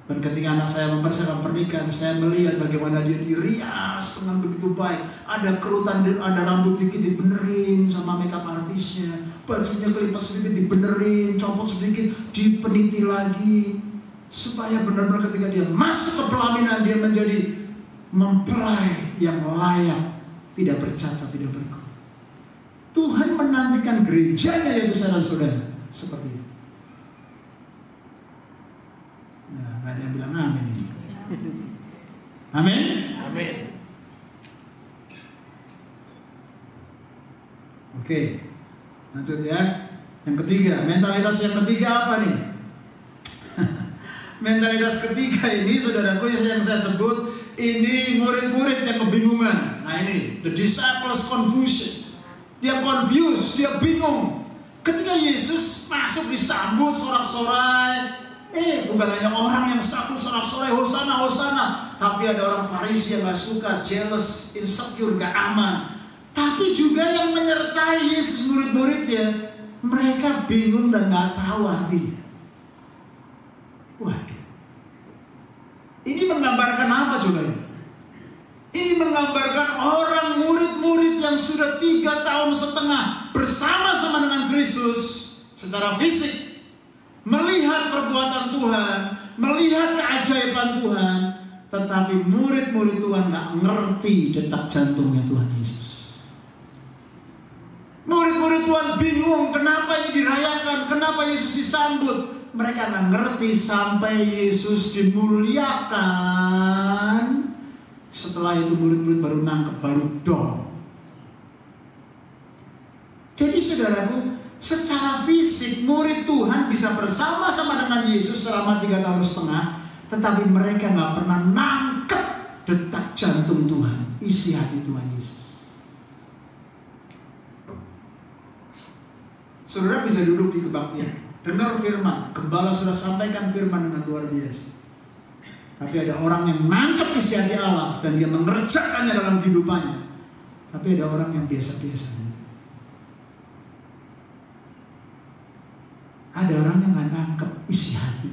Dan ketika anak saya mempersiapkan pernikahan, saya melihat bagaimana dia dirias dengan begitu baik. Ada kerutan, ada rambut dikit dibenerin sama makeup artisnya. Bajunya kelipat sedikit dibenerin, copot sedikit, dipeniti lagi. Supaya benar-benar ketika dia masuk ke pelaminan, dia menjadi mempelai yang layak, tidak bercacat, tidak berkerut. Tuhan menantikan gerejanya, yaitu saya dan saudara, seperti itu. Nah, gak ada yang bilang amin ini. Amin? Amin. Oke, lanjut ya. Yang ketiga, mentalitas yang ketiga apa nih? Mentalitas ketiga ini, saudaraku, yang saya sebut, ini murid-murid yang kebingungan. Nah ini, the disciples confusion. Dia confused, dia bingung. Ketika Yesus masuk disambut sorak-sorai, bukan hanya orang yang sambut sorak-sorai, Hosana, Hosana, tapi ada orang Farisi yang gak suka, jealous, insecure, gak aman. Tapi juga yang menyertai Yesus murid-muridnya, mereka bingung dan gak tahu artinya. Waduh, ini menggambarkan apa coba ini? Ini menggambarkan orang murid-murid yang sudah 3 tahun setengah bersama-sama dengan Kristus secara fisik. melihat perbuatan Tuhan, melihat keajaiban Tuhan, tetapi murid-murid Tuhan gak ngerti detak jantungnya Tuhan Yesus. Murid-murid Tuhan bingung kenapa ini dirayakan, kenapa Yesus disambut. Mereka gak ngerti sampai Yesus dimuliakan. Setelah itu murid-murid baru nangkep, baru dong. Jadi saudaraku, secara fisik murid Tuhan bisa bersama-sama dengan Yesus selama 3,5 tahun, tetapi mereka gak pernah nangkep detak jantung Tuhan, isi hati Tuhan Yesus. Saudara bisa duduk di kebaktian, dengar firman, gembala sudah sampaikan firman dengan luar biasa. Tapi ada orang yang nangkep isi hati Allah dan dia mengerjakannya dalam kehidupannya. Tapi ada orang yang biasa-biasa. Ada orang yang gak nangkep isi hati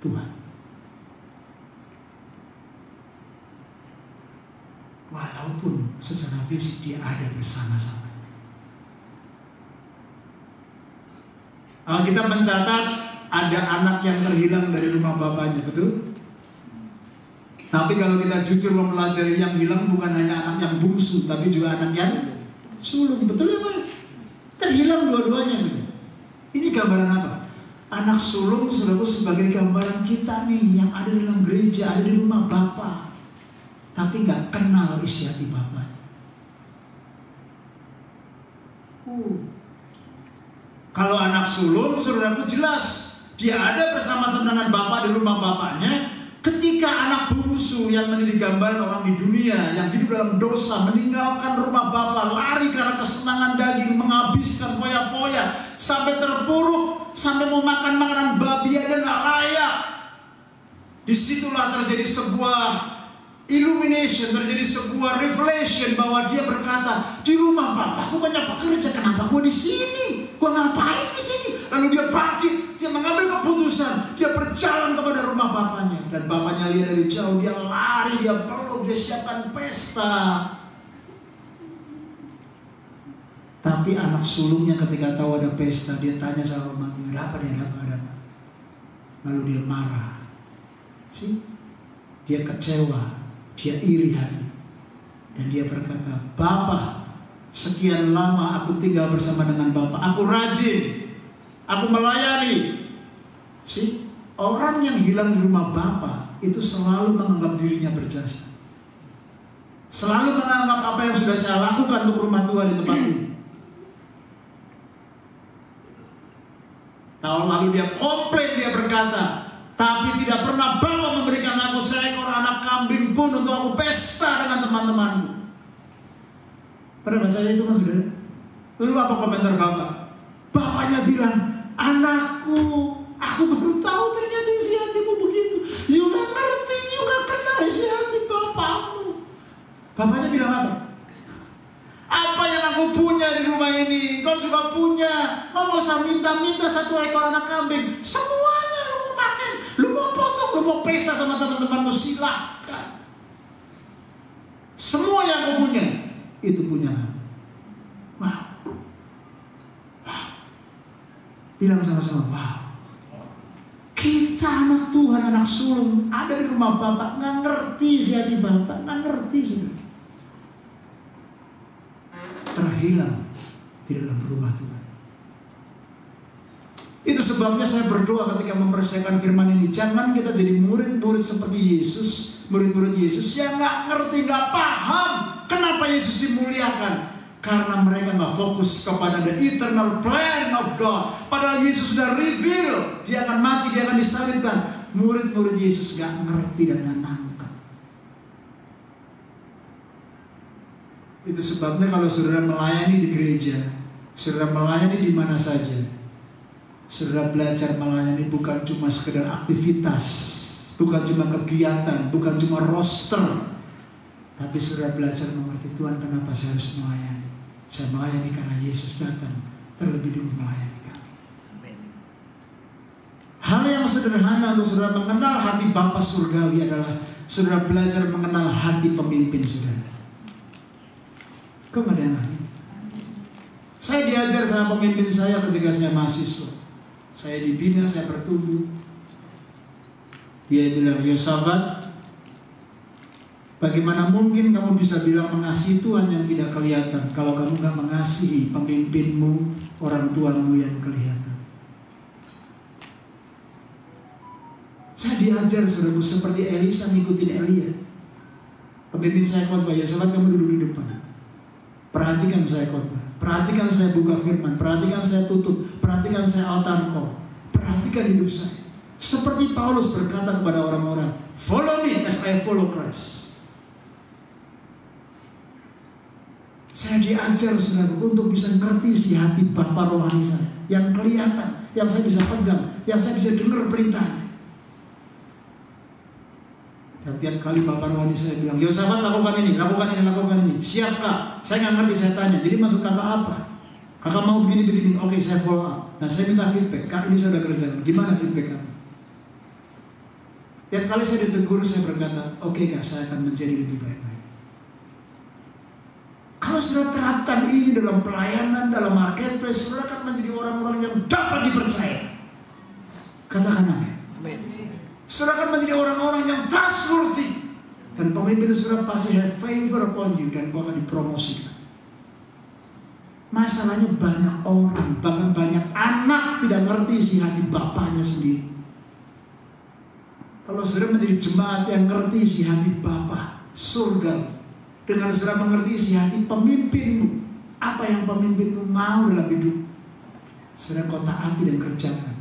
Tuhan. Walaupun secara fisik dia ada bersama-sama. Alkitab mencatat ada anak yang terhilang dari rumah bapaknya, betul? Tapi kalau kita jujur mempelajari, yang hilang bukan hanya anak yang bungsu, tapi juga anak yang sulung. Betul ya Pak? Terhilang dua-duanya sudah. Ini gambaran apa? Anak sulung saudara sebagai gambaran kita nih yang ada dalam gereja, ada di rumah Bapa, tapi gak kenal isi hati Bapa. Kalau anak sulung saudaraku jelas dia ada bersama-sama dengan Bapa di rumah Bapaknya. Ketika anak bungsu yang menjadi gambaran orang di dunia yang hidup dalam dosa, meninggalkan rumah Bapa, lari karena kesenangan daging, menghabiskan foya-foya sampai terpuruk, sampai mau makan makanan babi aja nggak layak. Disitulah terjadi sebuah illumination, terjadi sebuah revelation bahwa dia berkata, di rumah Bapa aku banyak pekerja, kenapa gue di sini? Gue ngapain di sini? Lalu dia bangkit, dia mengambil keputusan, dia berjalan kepada rumah bapaknya, dan bapaknya lihat dari jauh, dia lari, dia peluk, dia siapkan pesta. Tapi anak sulungnya ketika tahu ada pesta, dia tanya sama mamanya, ada apa? Lalu dia marah, dia kecewa, dia iri hati, dan dia berkata, Bapa, sekian lama aku tinggal bersama dengan Bapa, aku rajin, aku melayani. Orang yang hilang di rumah Bapa itu selalu menganggap dirinya berjasa, selalu menganggap apa yang sudah saya lakukan untuk rumah Tuhan di tempat ini. Tahun lalu dia komplain, dia berkata, tapi tidak pernah Bapa memberikan aku seekor anak kambing pun untuk aku pesta dengan teman-temanku. Pernah baca itu Mas Saudara? Lalu apa komentar Bapak? Bapaknya bilang, anakku, aku baru tahu ternyata isi hatimu begitu. You gak ngerti, you gak kenal isi hati bapakmu. Bapaknya bilang apa? Apa yang aku punya di rumah ini, kau juga punya. Kau gak usah minta-minta 1 ekor anak kambing. Semuanya lu mau makan, lu mau potong, lu mau pesta sama teman-temanmu, silahkan. Semua yang kau punya itu punya. Wow. Bilang sama-sama, wow. Kita anak Tuhan, anak sulung, ada di rumah Bapak, nggak ngerti si hati Bapak, nggak ngerti sudah. Terhilang di dalam rumah Tuhan. Itu sebabnya saya berdoa ketika mempersiapkan firman ini, jangan kita jadi murid-murid seperti Yesus, murid-murid Yesus yang nggak ngerti, nggak paham kenapa Yesus dimuliakan. Karena mereka nggak fokus kepada the eternal plan of God. Padahal Yesus sudah reveal, dia akan mati, dia akan disalibkan. Murid-murid Yesus nggak ngerti dan nggak nangkep. Itu sebabnya kalau saudara melayani di gereja, saudara melayani di mana saja, saudara belajar melayani bukan cuma sekedar aktivitas, bukan cuma kegiatan, bukan cuma roster, tapi saudara belajar mengerti Tuhan, kenapa saya harus melayani. Saya melayani karena Yesus datang terlebih dulu melayani kami. Hal yang sederhana untuk saudara mengenal hati Bapa Surgawi adalah saudara belajar mengenal hati pemimpin saudara. Kok gak ada yang lain? Saya diajar sama pemimpin saya ketika saya mahasiswa. Saya dibina, saya bertumbuh. Dia bilang, Yosafat, bagaimana mungkin kamu bisa bilang mengasihi Tuhan yang tidak kelihatan kalau kamu gak mengasihi pemimpinmu, orang tuamu yang kelihatan. Saya diajar saudaraku seperti Elisa ngikutin Elia. Pemimpin saya khotbah, Yosafat kamu duduk di depan. Perhatikan saya khotbah, perhatikan saya buka firman, perhatikan saya tutup, perhatikan saya altar call, perhatikan hidup saya. Seperti Paulus berkata kepada orang-orang, follow me as I follow Christ. Saya diajar saudaraku untuk bisa ngerti isi hati Bapa rohani saya, yang kelihatan, yang saya bisa pegang, yang saya bisa dengar perintahnya. Dan tiap kali Bapak rohani saya bilang, Yosafat lakukan ini, lakukan ini, lakukan ini. Siap Kak, saya nggak ngerti, saya tanya. Jadi maksud kakak apa? Kakak mau begini-begini, oke saya follow up. Nah saya minta feedback, Kak ini saya udah kerjakan, gimana feedback kamu? Tiap kali saya ditegur, saya berkata, oke Kak, saya akan menjadi lebih baik-baik. Kalau sudah terapkan ini dalam pelayanan, dalam marketplace, sudah akan menjadi orang-orang yang dapat dipercaya. Katakan amin. Amin. Saudara akan menjadi orang-orang yang trustworthy. Dan pemimpin saudara pasti have favor upon you. Dan kau akan dipromosikan. Masalahnya banyak orang, bahkan banyak anak tidak ngerti isi hati bapaknya sendiri. Kalau saudara menjadi jemaat yang ngerti isi hati Bapa surga, dengan saudara mengerti isi hati pemimpinmu, apa yang pemimpinmu mau dalam hidup, saudara kau taati dan kerjakan,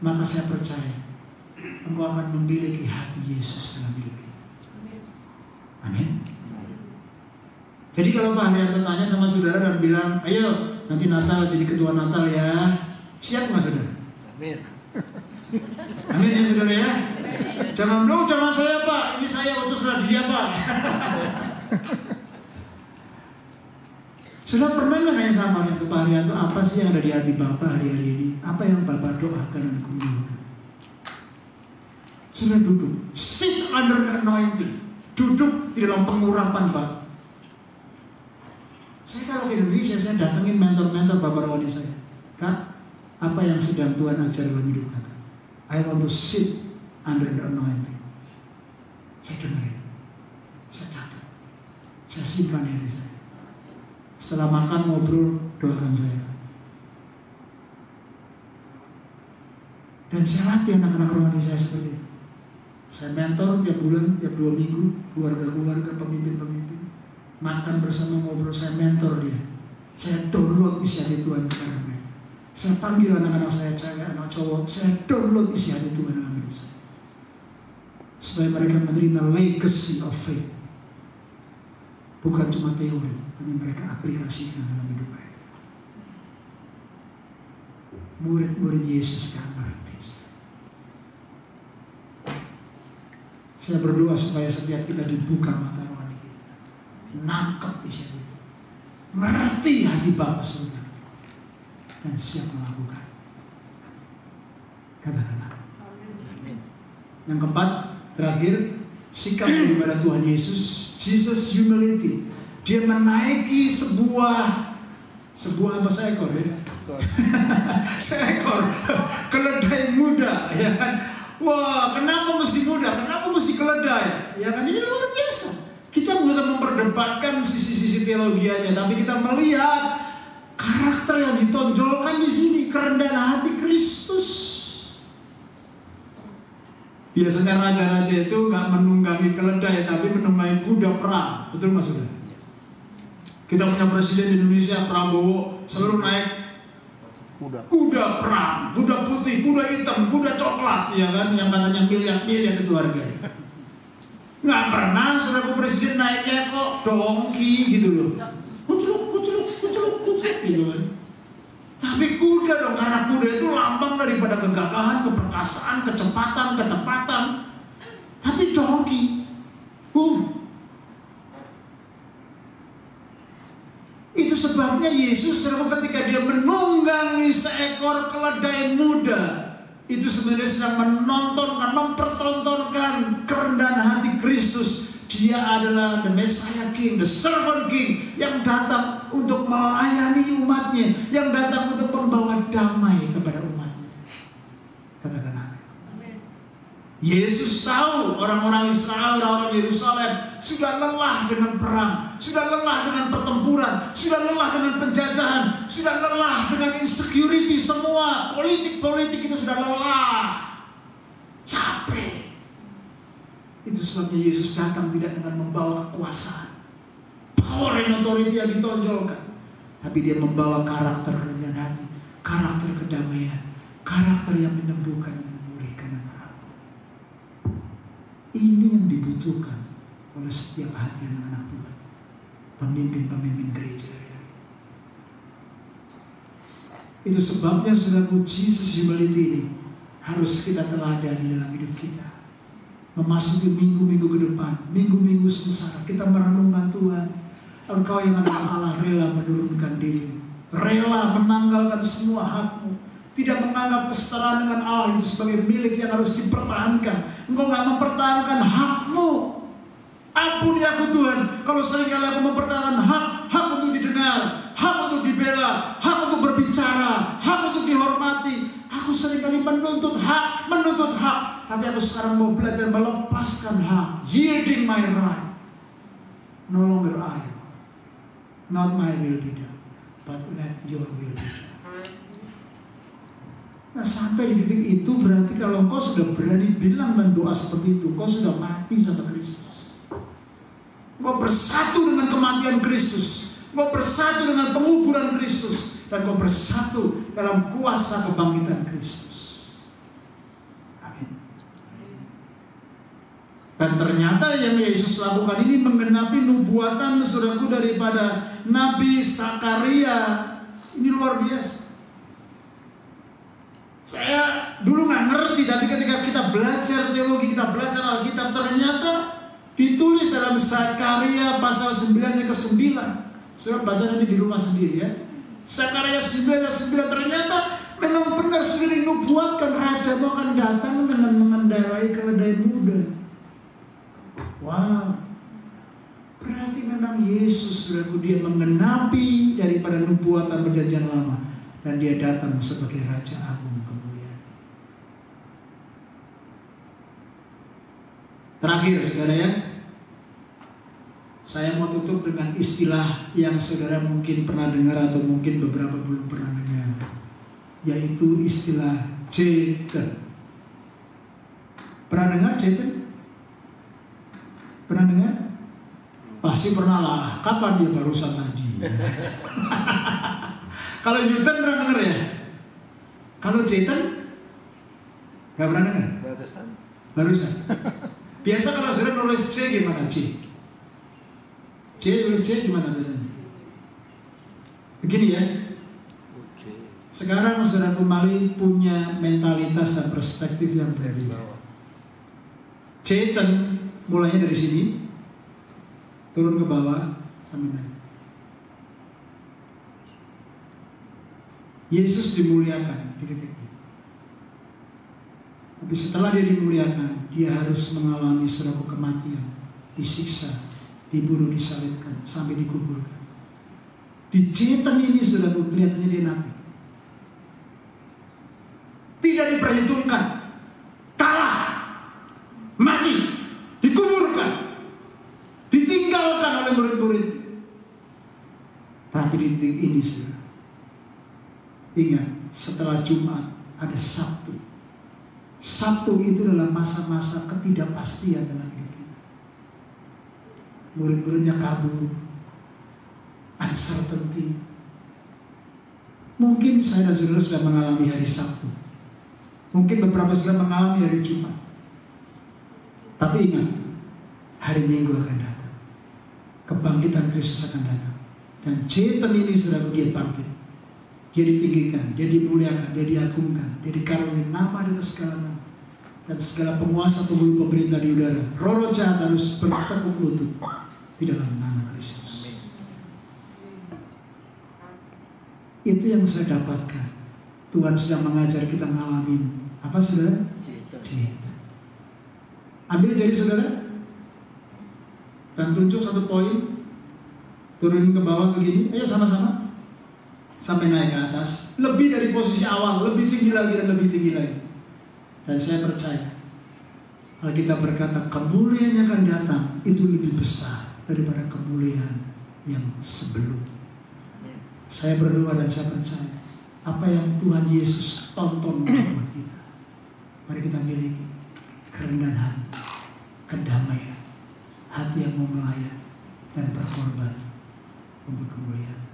maka saya percaya engkau akan memiliki hati Yesus dalam hidup ini. Amin. Jadi kalau Pak Haryanto tanya sama saudara dan bilang, ayo nanti Natal jadi ketua Natal ya, siap nggak saudara? Amin. Amin ya saudara ya. Jangan dulu, jangan saya Pak, ini saya utuslah dia Pak. Saudara pernah nggak nanya sama Pak Haryanto, apa sih yang ada di hati Bapak hari-hari ini? Apa yang Bapak doakan dan kumpulkan? Saudara duduk, sit under the anointing, duduk di dalam pengurapan Pak. Saya kalau ke Indonesia, saya datengin mentor-mentor Bapak rohani saya. Kak, apa yang sedang Tuhan ajar dalam hidup Kakak? I want to sit under the anointing. Saya dengerin, saya catat, saya simpan di hati saya. Setelah makan ngobrol, doakan saya. Dan saya latih anak-anak rohani saya seperti itu. Saya mentor tiap bulan, tiap 2 minggu, keluarga-keluarga, pemimpin-pemimpin. Makan bersama, ngobrol, saya mentor dia. Saya download isi hati Tuhan kepada mereka. Saya panggil anak-anak saya, cewek, anak cowok, saya download isi hati Tuhan dalam hidup saya. Supaya mereka menerima legacy of faith. Bukan cuma teori, tapi mereka aplikasikan dalam hidup mereka. Murid-murid Yesus kan mengerti. Saya berdoa supaya setiap kita dibuka mata rohani kita, nangkep isi itu, mengerti hati Bapa surga, dan siap melakukan. Katakanlah. Yang keempat, terakhir, sikap daripada Tuhan Yesus, Jesus humility. Dia menaiki sebuah apa seekor ya? Seekor keledai muda, ya kan? Wah, kenapa mesti muda? Kenapa mesti keledai? Ya kan, ini luar biasa. Kita nggak usah memperdebatkan sisi-sisi teologianya, tapi kita melihat karakter yang ditonjolkan di sini, kerendahan hati Kristus. Biasanya raja-raja itu nggak menunggangi keledai, tapi menunggangi kuda perang. Betul Mas Saudara? Kita punya presiden di Indonesia, Prabowo, selalu naik kuda perang, kuda putih, kuda hitam, kuda coklat, ya kan, yang katanya miliar-miliar itu harganya. Nggak pernah saudara presiden naiknya kok dongki gitu loh, kuculuk gitu kan. Tapi kuda dong, karena kuda itu lambang daripada kegagahan, keperkasaan, kecepatan, ketepatan. Tapi dongki, itu sebabnya Yesus ketika dia menunggangi seekor keledai muda, itu sebenarnya sedang menontonkan, mempertontonkan kerendahan hati Kristus. Dia adalah the Messiah King, the Servant King, yang datang untuk melayani umatnya, yang datang untuk membawa damai kepada umatnya. Yesus tahu orang-orang Israel, orang-orang Yerusalem sudah lelah dengan perang, sudah lelah dengan pertempuran, sudah lelah dengan penjajahan, sudah lelah dengan insecurity semua. Politik-politik itu sudah lelah, capek. Itu sebabnya Yesus datang tidak dengan membawa kekuasaan, power and authority yang ditonjolkan, tapi dia membawa karakter kerendahan hati, karakter kedamaian, karakter yang menyembuhkan, memulihkan anak. Ini yang dibutuhkan oleh setiap hati anak-anak Tuhan, pemimpin-pemimpin gereja. Itu sebabnya saudaraku, Jesus humility ini harus kita teladani dalam hidup kita. Memasuki minggu-minggu ke depan, minggu-minggu sengsara, kita merenungkan Tuhan, Engkau yang adalah Allah rela menurunkan diri, rela menanggalkan semua hakmu, tidak menganggap kesetaraan dengan Allah itu sebagai milik yang harus dipertahankan. Engkau gak mempertahankan hakmu. Ampuni aku Tuhan, kalau seringkali aku mempertahankan hak untuk didengar, hak untuk dibela, hak untuk berbicara, hak untuk dihormati. Aku seringkali menuntut hak. Tapi aku sekarang mau belajar melepaskan hak. Yielding my right. No longer I. Not my will be done, but let your will be done. Nah, sampai di titik itu berarti kalau engkau sudah berani bilang dan doa seperti itu, engkau sudah mati sama Kristus. Engkau bersatu dengan kematian Kristus, engkau bersatu dengan penguburan Kristus, dan engkau bersatu dalam kuasa kebangkitan Kristus. Amin. Dan ternyata yang Yesus lakukan ini menggenapi nubuatan saudaraku daripada Nabi Zakaria. Ini luar biasa. Saya dulu nggak ngerti, tapi ketika kita belajar teologi, kita belajar Alkitab, ternyata ditulis dalam Zakaria pasal 9 ayat ke-9. Saya baca nanti di rumah sendiri ya. Zakaria 9 ayat 9, ternyata memang benar sudah dinubuatkan raja akan datang dengan mengendarai keledai muda. Wow. Berarti memang Yesus saudaraku, dia menggenapi daripada nubuatan perjanjian lama, dan dia datang sebagai Raja Agung. Terakhir saudara ya, saya mau tutup dengan istilah yang saudara mungkin pernah dengar atau mungkin beberapa belum pernah dengar, yaitu istilah Jeten. Pernah dengar Jeten? Pernah dengar? Pasti pernah lah, kapan dia barusan tadi? Kalau Jeten pernah dengar ya? Kalau Jeten? Gak pernah dengar? Barusan. Biasa kalau saudara nulis C gimana? C tulis C gimana biasanya? Begini ya. Sekarang saudara kembali punya mentalitas dan perspektif yang berbeda. Jeten mulainya dari sini, turun ke bawah sampai naik. Yesus dimuliakan di titik ini. Tapi setelah dia dimuliakan, dia harus mengalami suatu kematian, disiksa, dibunuh, disalibkan, sampai dikuburkan. Di Jeten ini sudah kelihatannya dia mati. Tidak diperhitungkan, kalah, mati, dikuburkan, ditinggalkan oleh murid-murid. Tapi di titik ini sudah, ingat, setelah Jumat ada Sabtu. Sabtu itu adalah masa-masa ketidakpastian dalam hidup kita. Murid-muridnya kabur, uncertainty. Mungkin saya dan saudara sudah mengalami hari Sabtu. Mungkin beberapa sudah mengalami hari Jumat. Tapi ingat, hari Minggu akan datang. Kebangkitan Kristus akan datang. Dan Jeten ini saudara, dia bangkit. Dia ditinggikan, dia dimuliakan, dia diagungkan, dia dikaruniai nama di atas segala nama. Dan segala penguasa penghulu pemerintah di udara, roh-roh jahat harus bertekuk lutut di dalam nama Kristus. Itu yang saya dapatkan. Tuhan sedang mengajar kita ngalamin apa saudara? Jeten. Ambil jari saudara dan tunjuk satu poin, turunin ke bawah begini, ayo sama-sama. Sampai naik ke atas, lebih dari posisi awal, lebih tinggi lagi dan lebih tinggi lagi. Dan saya percaya Alkitab berkata kemuliaan yang akan datang itu lebih besar daripada kemuliaan yang sebelum. Saya berdoa dan saya percaya apa yang Tuhan Yesus tonton buat kita, mari kita miliki kerendahan hati, kedamaian, hati yang mau melayani dan berkorban untuk kemuliaan